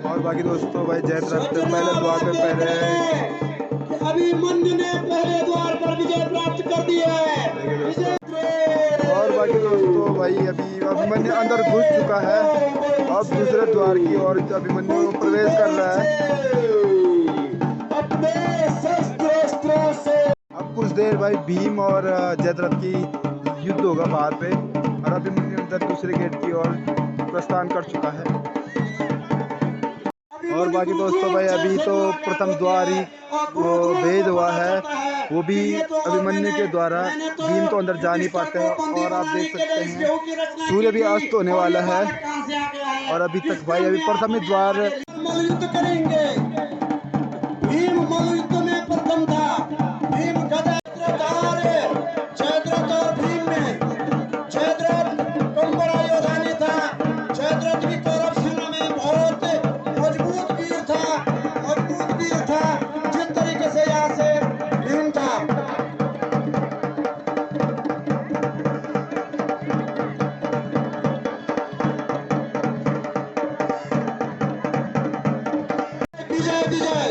और बाकी दोस्तों भाई जयद्रथ पहले द्वार पे पहले अभिमन्यु ने पहले द्वार पर विजय प्राप्त कर दी है। और बाकी दोस्तों भाई अभी अभिमन्यु अंदर घुस चुका है। अब दूसरे द्वार की ओर अभिमन्यु प्रवेश कर रहा है। अपने शस्त्रों से अब कुछ देर भाई भीम और जयद्रथ की युद्ध होगा बाहर पे और अभिमन्यु अंदर दूसरे गेट की ओर प्रस्थान कर चुका है। और बाकी दोस्तों भाई अभी तो प्रथम द्वार ही वो भेद हुआ है, वो भी अभिमन्यु के द्वारा। भीम तो अंदर जा नहीं पाते हैं और आप देख सकते हैं सूर्य भी अस्त होने वाला है। और अभी तक भाई अभी प्रथम ही द्वार मल्लयुद्ध करेंगे। भीम मल्लयुद्ध में प्रथम था। भीम गदा जयद्रथ और भीम में जयद्रथ कम बड़ा योद्धा नहीं था। जयद्रथ भी कौरव सेना में बहुत मजबूत वीर था जिस तरीके से यहाँ से भीम था। विजय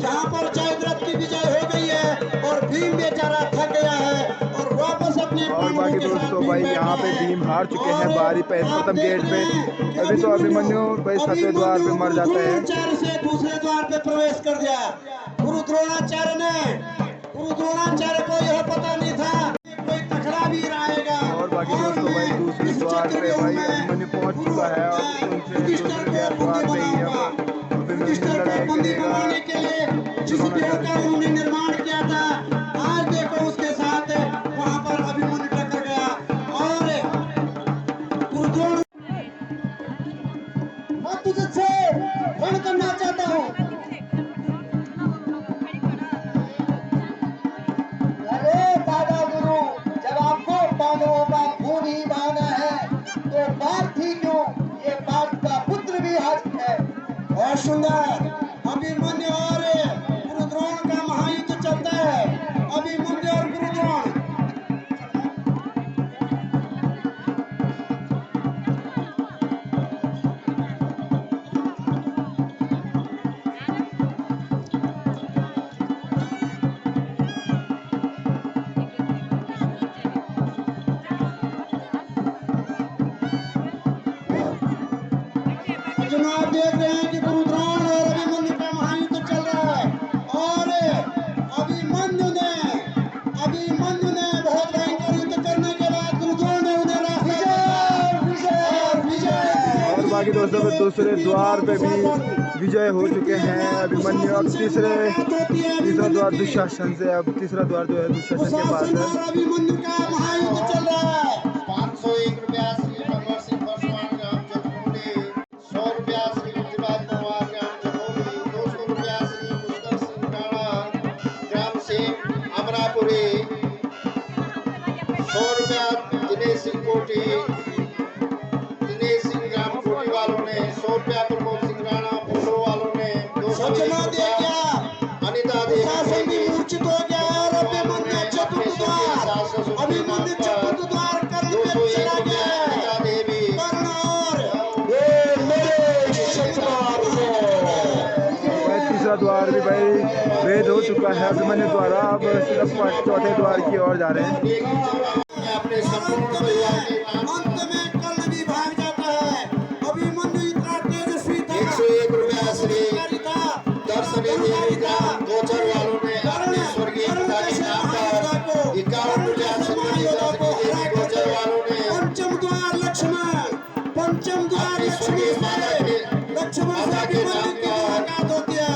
यहाँ पर जयद्रथ की विजय हो गई है और भीम बेचारा थक गया है और वापस अपने और बाकी दोस्तों भाई यहाँ पे भीम हार चुके हैं बाहरी पे प्रथम गेट पे। अभी तो अभिमन्यु भाई सातवें द्वार पे मर जाता है। द्रोणाचार्य से दूसरे द्वार पे प्रवेश कर दिया। गुरु द्रोणाचार्य को यह पता नहीं था कोई तखड़ा भी आएगा। और बाकी दोस्तों भाई दूसरे द्वार पे भाई अभिमन्यु पहुंच चुका है और उनसे दूसरे द्वार पे ही अब अभिमन्यु लड़ाई करेगा। के लिए जिस देह का उन्होंने निर्माण किया था, आज देखो उसके साथ वहां पर अभिमन्यु टक्कर गया। और मैं तुझसे रण करना चाहता हूँ। अरे दादा गुरु, जब आपको पांडवों का खून ही बहाना है तो पार्थ ही क्यों, ये पार्थ का पुत्र भी हाजिर है। और सुंदर अभिमन्यु और गुरु द्रोण का महायुद्ध चलता है। अभिमन्यु और गुरु द्रोण चुनाव देख रहे हैं कि गुरु द्रोण और अभिमन्यु का महायुद्ध चल रहा है। और अभिमन्यु ने बहुत भयंकर युद्ध करने के बाद गुरु द्रोण ने उन्हें विजय। और बाकी दोस्तों पे दूसरे द्वार पे भी विजय हो चुके हैं अभिमन्यु। अब तीसरा द्वार दुशासन से, अब तीसरा द्वार जो है दुशासन के पास है। अभिमन्यु का महायुद्ध चल रहा है। 501 रुपया श्री भगवान सिंह परशुराम ग्राम जगमूली, 100 रुपया श्री गुजरात कुमार ग्राम जगमूली, 200 रुपया श्री पुष्कर सिंह राणा ग्राम से अमरापुरी, 100 रुपया दिनेश सिंह कोटी, दिनेश सिंह ग्राम कोटी वालों ने, 100 रुपया प्रमोद सिंह राणा पोलो वालों ने, 201 रुपया अनिता देवी भी मूर्छित हो गया और अभिमन्यु चतुर्थ द्वार अभिमन्यु चतुर्थ द्वार कर्ण में चला गया है। कर्ण और भाई तीसरा द्वार भी भाई भेद हो चुका है अभिमन्यु द्वारा। अब सिर्फ चौथे द्वार की ओर जा रहे हैं। अपने संपूर्ण परिवार के अंत में कर्ण भी भाग जाता है। अभिमन्यु इतना तेजस्वी था, 101 रुपया श्री था, दर्शनी देवी ग्राम गोचर वालों ने अपने स्वर्गीय पिता के नाम पर 51 रुपया श्री दर्शनी देवी गोचर वालों ने पंचम द्वार लक्ष्मण स्वर्गीय माता के लक्ष्मण माता के नाम की मुलाकात होती है।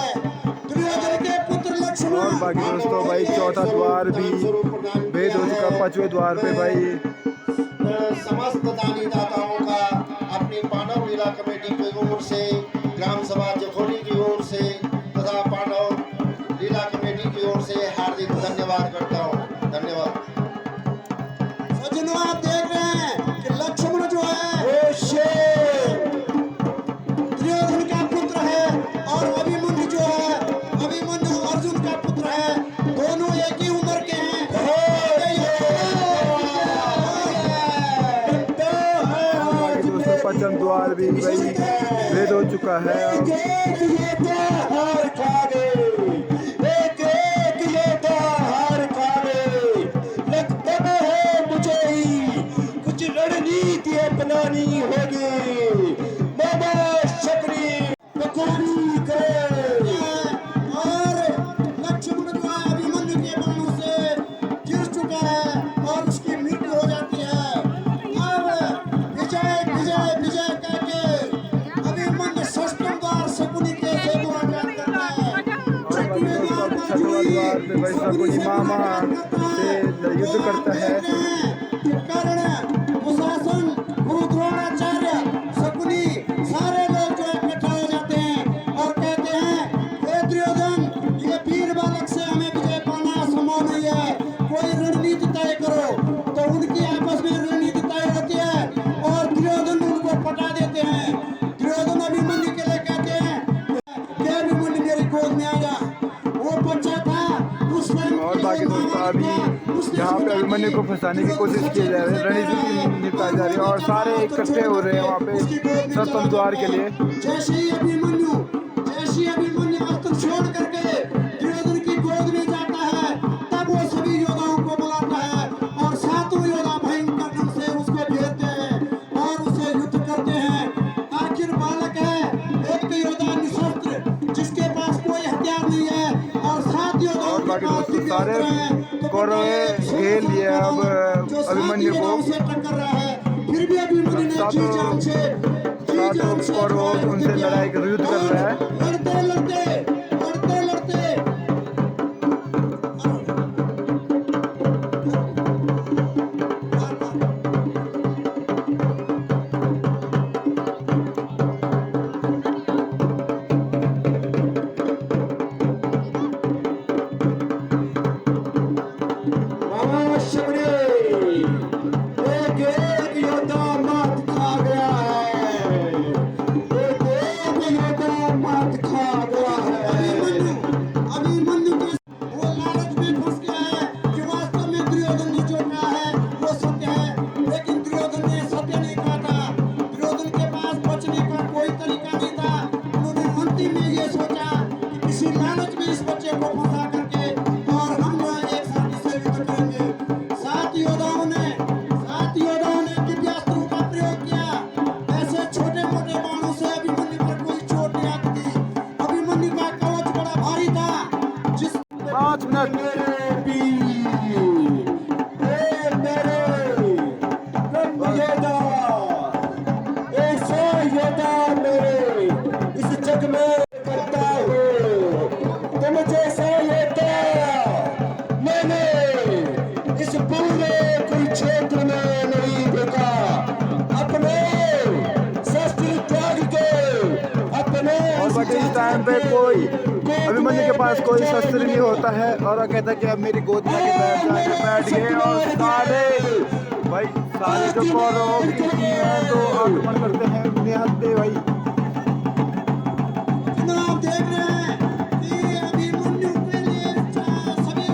दुर्योधन के पुत्र और लक्ष्मण। बाकी दोस्तों भाई चौथा द्वार भी भेद हो चुका। पांचवें द्वार पे भाई समस्त दानी दाताओं का अपनी पांडव लीला कमेटी की ओर से, ग्राम सभा जखोली की ओर से तथा पांडव लीला कमेटी की ओर से हार्दिक धन्यवाद करता हूँ। धन्यवाद। सज्जनों, आप देख रहे हैं कि लक्ष्मण जो है वो शेर दुर्योधन का पुत्र है और अभिमन्यु जो है अभिमन्यु अर्जुन का पुत्र है, दोनों एक ही उम्र के हैं। दोस्तों पचम द्वार भी वही वेद हो चुका है। कुछ रणनीति अपनानी होगी। बाबा शकरी बखूबी करे और लक्ष्मण जो है अभिमन्यु के बाणों से गिर चुका है और उसकी मृत्यु हो जाती है। अब विजय विजय विजय कहके अभिमन्यु सष्टम द्वार शकुनी के सेतु आजाद करता है। छठवें द्वार पे भाई शकुनी मामा से युद्ध करता है। कर्ण कुशासन गुरु द्रोणाचार्य शकुनी सारे लोग जो इकट्ठा हो जाते हैं और कहते हैं हे दुर्योधन, ये वीर बालक से हमें विजय पाना संभव नहीं है, कोई रणनीति तय करो। तो उनकी आपस में रणनीति तय होती है और दुर्योधन उनको पटा देते हैं। दुर्योधन अभिमन्यु के लिए कहते हैं कि अभिमन्यु मेरी गोद में आ जा। वो बच्चा था उस टाइम और बाकी दोस्तों अभी यहाँ पे अभिमन्यु को फंसाने की कोशिश की जा रही है, रणनीति निपटाई जा रही है और सारे इकट्ठे हो रहे हैं वहाँ पे सप्तम द्वार के लिए। जैसे ही अभिमन्यु अस्त्र छोड़ करके दुर्योधन की गोद में जाता है, तब वो सभी योद्धाओं को बुलाता है और सातों योद्धा भयंकर ढंग से उसको घेरते हैं और उसे युद्ध करते हैं। आखिर बालक है, एक योद्धा निशस्त्र जिसके पास कोई हथियार नहीं है और सात योद्धाओं के पास सारे कौरव घेर लिए अब अभिमन्यु को। टक्कर रहा है, फिर भी अभिमन्यु ने जी जान से कौरव उनसे लड़ाई कर युद्ध कर रहा है। लड़ते लड़ते इस टाइम पे कोई अभिमन्यु के पास कोई शस्त्र नहीं होता है और कहता है कि अब मेरी गोद में बैठ गए और सारे जो कौरव हैं तो आक्रमण करते हैं निहत्ते थे भाई। आप देख रहे हैं कि अभिमन्यु के लिए सभी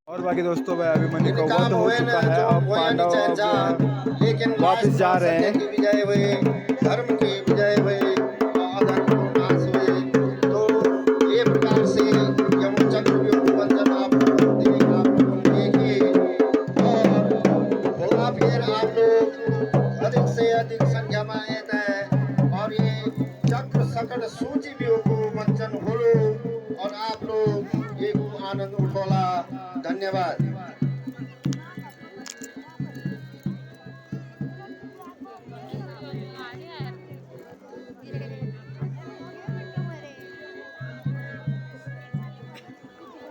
और बाकी दोस्तों भाई अभिमन्यु का वध हो चुका है और पांडव वापस जा रहे हैं। विजय हुए, धर्म की विजय हुए, अधर्म को नाश हुए। तो ये प्रकार से यमुचंद्र व्यूह वंचन आप धन्यवाद।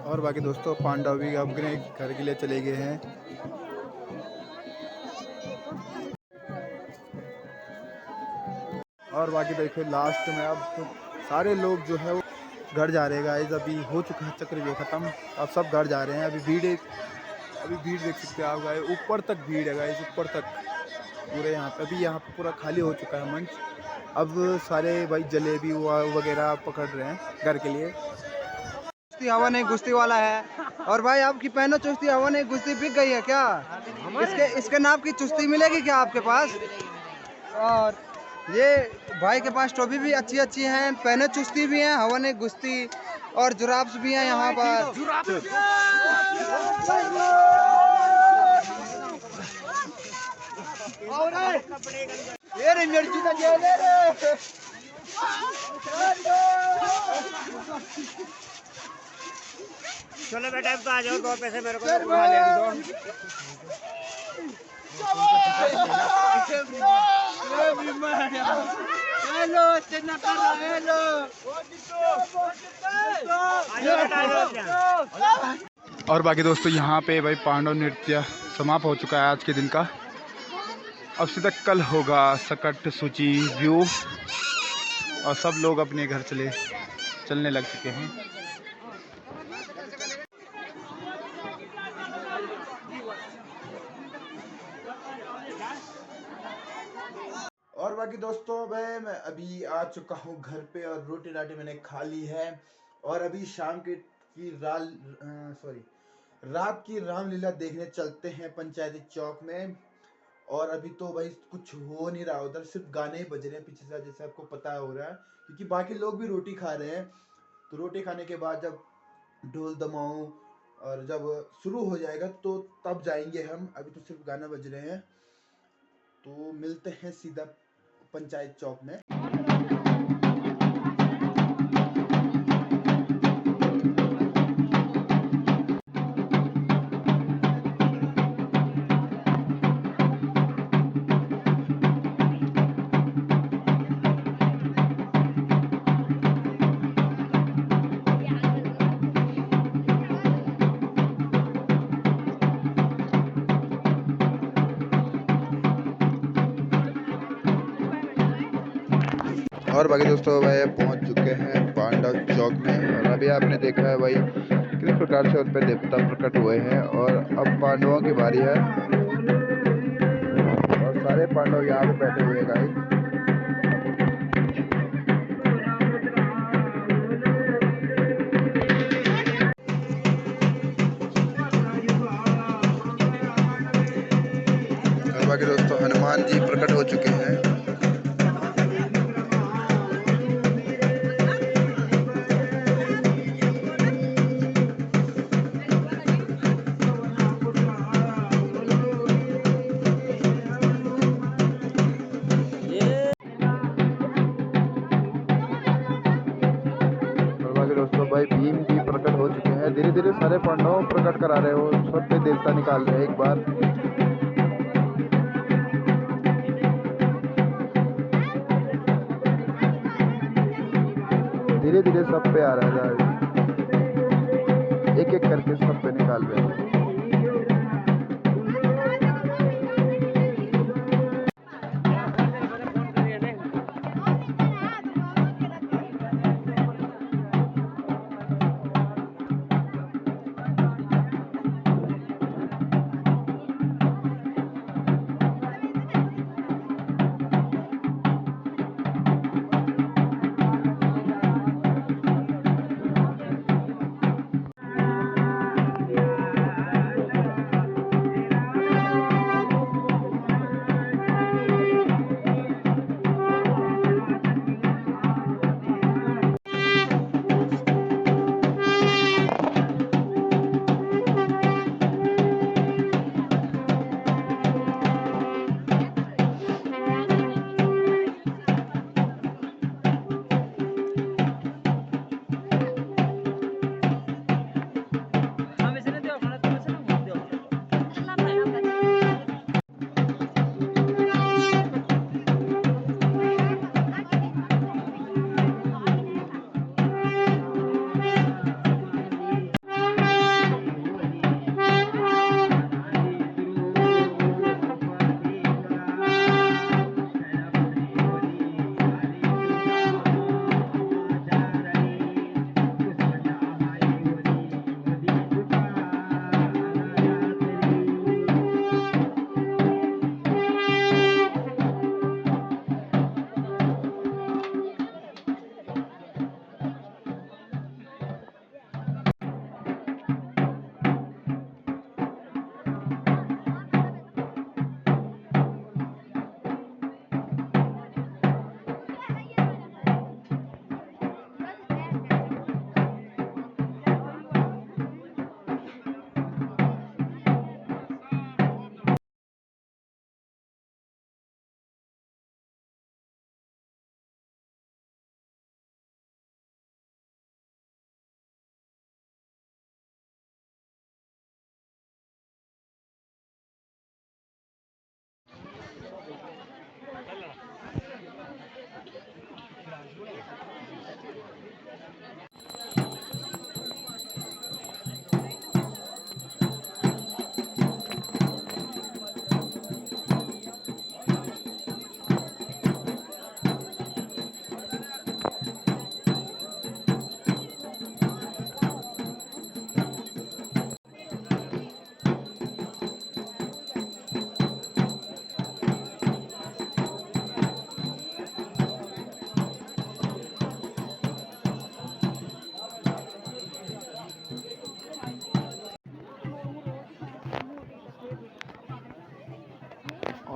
और बाकी दोस्तों पांडव भी अपने घर के लिए चले गए हैं। और बाकी देखिए लास्ट में अब तो सारे लोग जो है वो घर जा रहे हैं गाइस। अभी हो चुका है चक्रव्यूह ख़त्म, अब सब घर जा रहे हैं। अभी भीड़ देख सकते हैं आप गाइस, ऊपर तक भीड़ है गाइस, ऊपर तक पूरे यहाँ पे। अभी यहाँ पे पूरा खाली हो चुका है मंच। अब सारे भाई जलेबी वगैरह पकड़ रहे हैं घर के लिए। हवा नहीं गुस्ती वाला है। और भाई आपकी पहनो चुस्ती हवा नहीं गुस्ती बिक गई है क्या? इसके नाम की चुस्ती मिलेगी क्या आपके पास? और ये भाई के पास टोपी भी अच्छी अच्छी हैं, पहने चुस्ती भी हैं, हवा नहीं गुस्ती और जुराब्स भी हैं यहाँ पर। ये रे मिर्ची का जेल है रे। चलो बेटा अब तो आ जाओ, 2 पैसे मेरे को उठा लेने दो। हेलो हेलो और बाकी दोस्तों यहाँ पे भाई पांडव नृत्य समाप्त हो चुका है आज के दिन का। अब सीधा कल होगा सकट सूची व्यू और सब लोग अपने घर चलने लग चुके हैं। और बाकी दोस्तों मैं अभी आ चुका हूँ घर पे और रोटी राटी मैंने खा ली है। और अभी शाम की रात की रामलीला देखने चलते हैं पंचायती चौक में। और अभी तो भाई कुछ हो नहीं रहा उधर, सिर्फ गाने ही बज रहे हैं पीछे से, जैसे आपको पता हो रहा है, क्योंकि बाकी लोग भी रोटी खा रहे हैं। तो रोटी खाने के बाद जब ढोल दमाऊं और जब शुरू हो जाएगा तो तब जाएंगे हम। अभी तो सिर्फ गाना बज रहे हैं। तो मिलते हैं सीधा पंचायत चौक में। और बाकी दोस्तों भाई पहुंच चुके हैं पांडव चौक में। और अभी आपने देखा है भाई किस प्रकार से उन पर देवता प्रकट हुए हैं। और अब पांडवों की बारी है और सारे पांडव यहाँ पे बैठे हुए हैं गाइस। और बाकी दोस्तों हनुमान जी प्रकट हो चुके हैं। भाई भीम भी प्रकट हो चुके हैं। धीरे धीरे सारे पांडव प्रकट करा रहे हो, सब पे देवता निकाल रहे हैं एक बार। धीरे धीरे सब पे आ रहा है, एक एक करके सब पे निकाल रहे हैं।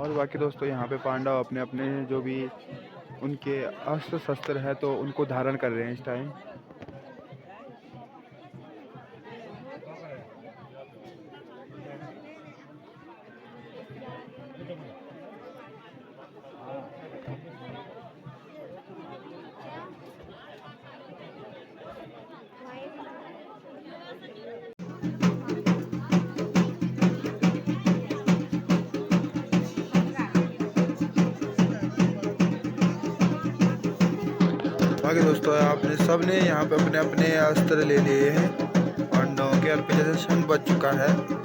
और बाकी दोस्तों यहाँ पे पांडव अपने अपने जो भी उनके अस्त्र शस्त्र है तो उनको धारण कर रहे हैं इस टाइम। बाकी दोस्तों आपने सबने यहाँ पे अपने अपने अस्त्र ले लिए हैं। पांडवों के और जैसे शंख बज चुका है।